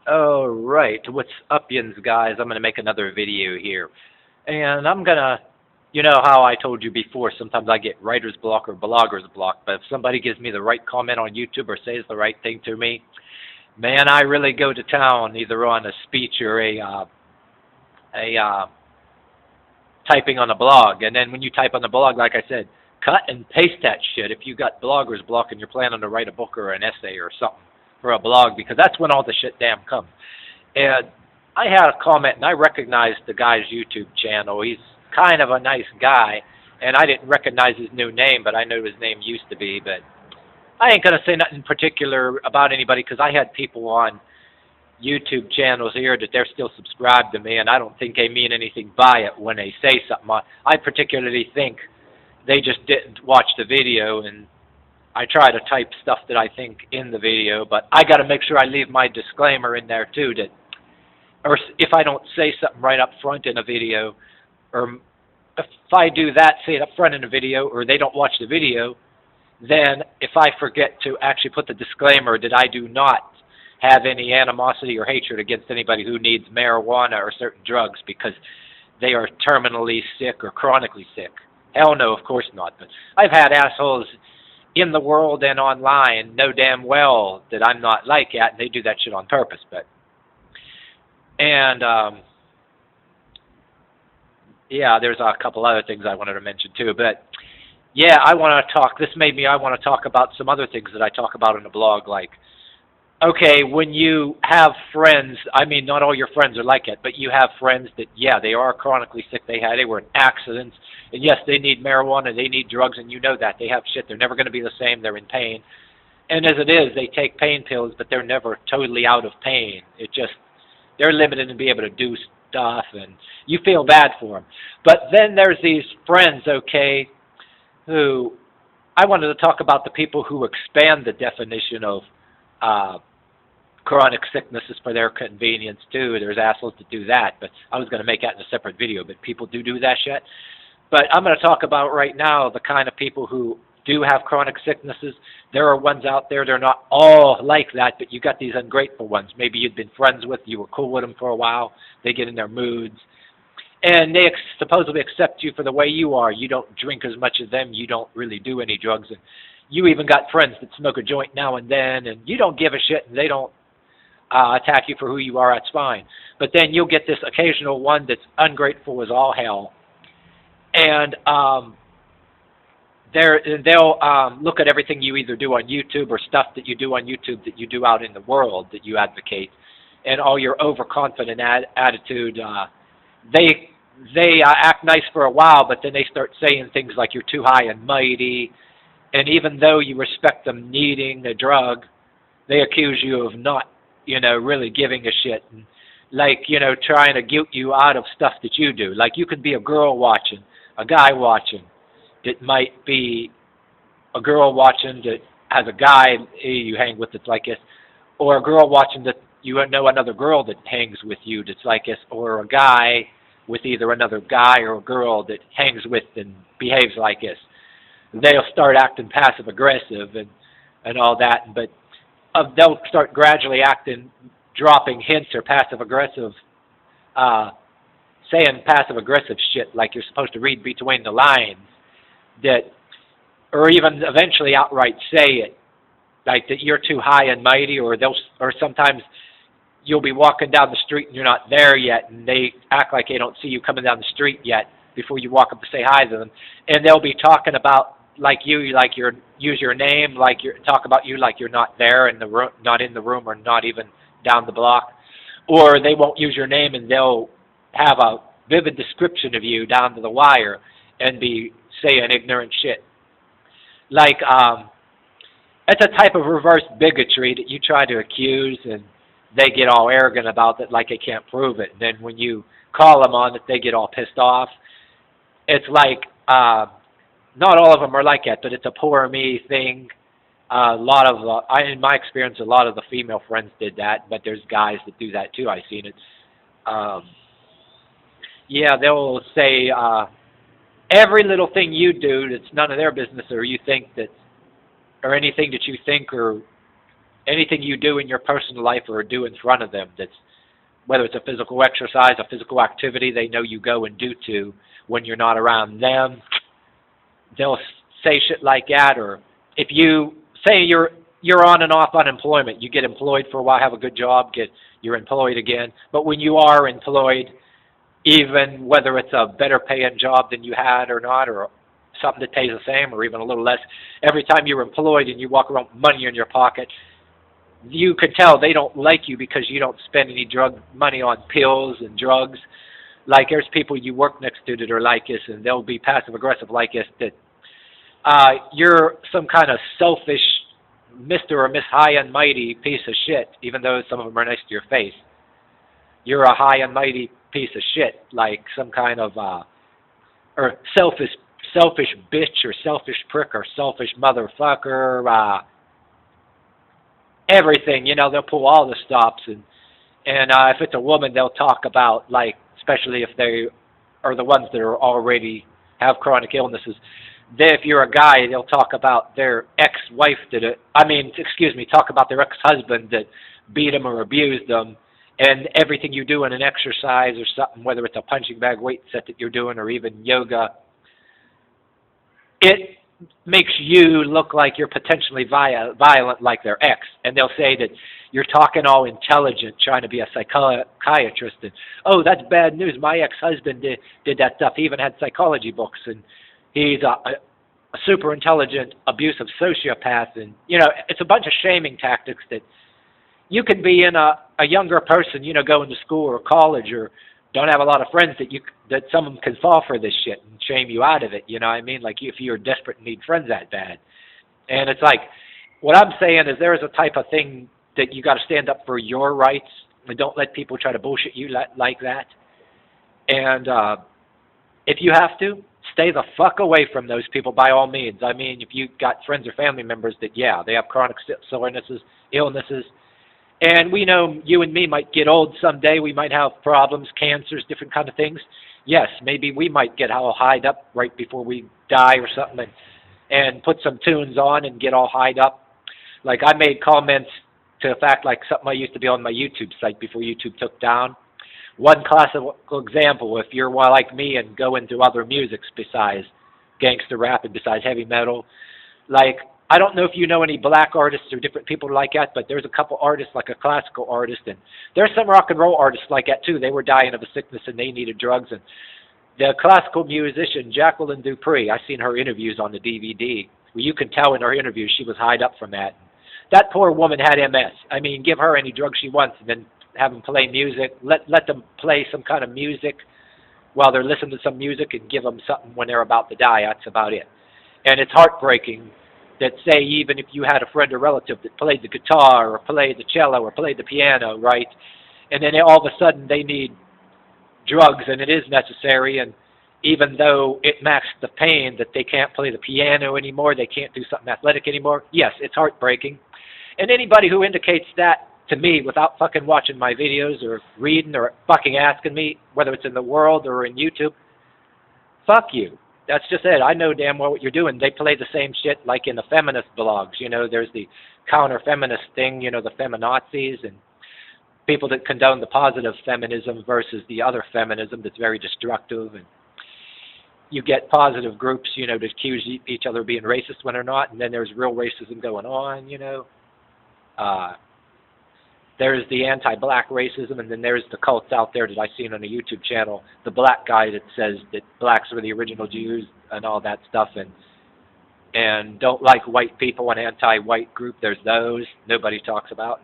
Alright, what's up, yins, guys? I'm gonna make another video here. And I'm gonna, you know how I told you before, sometimes I get writer's block or blogger's block, but if somebody gives me the right comment on YouTube or says the right thing to me, man, I really go to town, either on a speech or a typing on a blog. And then when you type on the blog, like I said, cut and paste that shit if you got blogger's block and you're planning to write a book or an essay or something for a blog, because that's when all the shit damn comes. And I had a comment, and I recognized the guy's YouTube channel. He's kind of a nice guy, and I didn't recognize his new name, but I know his name used to be. But I ain't going to say nothing particular about anybody, because I had people on YouTube channels here that they're still subscribed to me, and I don't think they mean anything by it when they say something. I particularly think they just didn't watch the video, and I try to type stuff that I think in the video, but I got to make sure I leave my disclaimer in there too, that, or if I don't say something right up front in a video, or if I do that, say it up front in a video, or they don't watch the video, then if I forget to actually put the disclaimer that I do not have any animosity or hatred against anybody who needs marijuana or certain drugs because they are terminally sick or chronically sick. Hell no, of course not. But I've had assholes in the world and online know damn well that I'm not like that, and they do that shit on purpose. But yeah, there's a couple other things I wanted to mention too. But yeah, I want to talk. This made me. I want to talk about some other things that I talk about in the blog, like, okay, when you have friends, I mean, not all your friends are like it, but you have friends that, yeah, they are chronically sick. They were in accidents, and yes, they need marijuana, they need drugs, and you know that. They have shit. They're never going to be the same. They're in pain. And as it is, they take pain pills, but they're never totally out of pain. It just, they're limited to be able to do stuff, and you feel bad for them. But then there's these friends, okay, who, I wanted to talk about the people who expand the definition of chronic sicknesses for their convenience too. There's assholes that do that, but I was going to make that in a separate video, but people do that shit. But I'm going to talk about right now the kind of people who do have chronic sicknesses. There are ones out there, they're not all like that, but you got these ungrateful ones. Maybe you'd been friends with, you were cool with them for a while, they get in their moods, and they supposedly accept you for the way you are. You don't drink as much as them, you don't really do any drugs, and you even got friends that smoke a joint now and then, and you don't give a shit, and they don't attack you for who you are, that's fine. But then you'll get this occasional one that's ungrateful as all hell, and they'll look at everything you either do on YouTube or stuff that you do on YouTube that you do out in the world that you advocate, and all your overconfident attitude. They act nice for a while, but then they start saying things like you're too high and mighty, and even though you respect them needing a drug, they accuse you of not, really giving a shit, and like, trying to guilt you out of stuff that you do. Like, you could be a girl watching, a guy watching, that might be a girl watching that has a guy you hang with that's like this, or a girl watching that you know another girl that hangs with you that's like this, or a guy with either another guy or a girl that hangs with and behaves like this. They'll start acting passive aggressive and all that, but they'll start gradually dropping hints or passive aggressive, saying passive aggressive shit like you're supposed to read between the lines, that, or even eventually outright say it, like that you're too high and mighty, or sometimes you'll be walking down the street and you're not there yet, and they act like they don't see you coming down the street yet before you walk up to say hi to them, and they'll be talking about use your name, talk about you like you're not there in the room, not in the room, or not even down the block, or they won't use your name and they'll have a vivid description of you down to the wire and be saying ignorant shit. Like, it's a type of reverse bigotry that you try to accuse, and they get all arrogant about it like they can't prove it. And then when you call them on it, they get all pissed off. It's like, not all of them are like that, but it's a poor me thing. A lot of, in my experience, a lot of the female friends did that, but there's guys that do that too. I've seen it. Yeah, they'll say every little thing you do that's none of their business, or you think that, or anything that you think or anything you do in your personal life or do in front of them, that's whether it's a physical exercise, a physical activity they know you go and do to when you're not around them, they'll say shit like that. Or if you say you're on and off unemployment, you get employed for a while, have a good job, you're employed again. But when you are employed, even whether it's a better paying job than you had or not, or something that pays the same or even a little less, every time you're employed and you walk around with money in your pocket, you could tell they don't like you because you don't spend any drug money on pills and drugs. Like there's people you work next to that are like this, and they'll be passive aggressive like this, that you're some kind of selfish Mr. or Miss High and Mighty piece of shit, even though some of them are nice to your face. You're a high and mighty piece of shit, like some kind of or selfish bitch or selfish prick or selfish motherfucker. Everything, they'll pull all the stops, and if it's a woman, they'll talk about, like, especially if they are the ones that are already have chronic illnesses. If you're a guy, they'll talk about their ex-wife talk about their ex-husband that beat them or abused them, and everything you do in an exercise or something, whether it's a punching bag weight set that you're doing or even yoga, it makes you look like you're potentially violent like their ex. And they'll say that you're talking all intelligent, trying to be a psychiatrist, and, oh, that's bad news. My ex-husband did that stuff. He even had psychology books, and he's a super intelligent, abusive sociopath. And, it's a bunch of shaming tactics that you could be in a younger person, going to school or college, or don't have a lot of friends that some of them can fall for this shit and shame you out of it. You know what I mean? Like if you're desperate and need friends that bad. And it's like, what I'm saying is there is a type of thing that you got to stand up for your rights, and don't let people try to bullshit you like that. And if you have to, stay the fuck away from those people by all means. I mean, if you got friends or family members that, they have chronic illnesses, and we know you and me might get old someday. We might have problems, cancers, different kind of things. Yes, maybe we might get all hied up right before we die or something, and put some tunes on and get all hied up. Like I made comments to the fact, like something I used to be on my YouTube site before YouTube took down. One classical example, if you're like me and go into other musics besides gangster rap and besides heavy metal, like I don't know if you know any black artists or different people like that, but there's a couple artists, like a classical artist, and there's some rock and roll artists like that too. They were dying of a sickness and they needed drugs. And the classical musician Jacqueline Dupree, I seen her interviews on the DVD, where you can tell in her interviews she was hied up from that. That poor woman had MS. I mean, give her any drug she wants and then have them play music. Let them play some kind of music while they're listening to some music, and give them something when they're about to die. That's about it. And it's heartbreaking that, say, even if you had a friend or relative that played the guitar or played the cello or played the piano, right, and then all of a sudden they need drugs, and it is necessary, and even though it masks the pain that they can't play the piano anymore, they can't do something athletic anymore, yes, it's heartbreaking. And anybody who indicates that to me without fucking watching my videos or reading or fucking asking me, whether it's in the world or in YouTube, fuck you. That's just it. I know damn well what you're doing. They play the same shit like in the feminist blogs. There's the counter-feminist thing, the feminazis, and people that condone the positive feminism versus the other feminism that's very destructive. And you get positive groups, to accuse each other of being racist when they're not, and then there's real racism going on, There's the anti-black racism, and then there's the cults out there that I've seen on a YouTube channel, the black guy that says that blacks were the original Jews and all that stuff, and don't like white people, an anti-white group. There's those nobody talks about.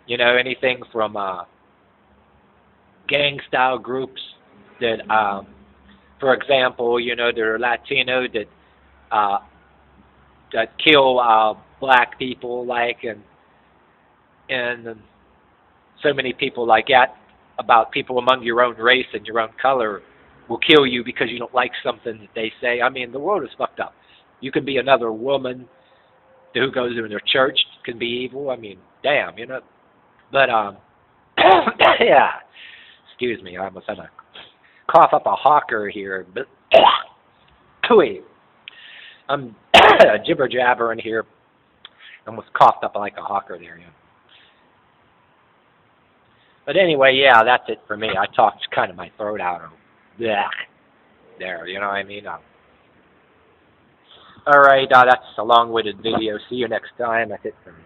Anything from gang-style groups that, for example, they're Latino that kill black people, and so many people like that about people among your own race and your own color will kill you because you don't like something that they say. I mean, the world is fucked up. You can be another woman who goes into their church, can be evil. I mean, damn, But, yeah, excuse me, I almost had to cough up a hawker here. But, I'm jibber-jabbering here. Almost coughed up like a hawker there, yeah. But anyway, yeah, that's it for me. I talked kind of my throat out. Blech, there, you know what I mean? All right, that's a long-winded video. See you next time. That's it for me.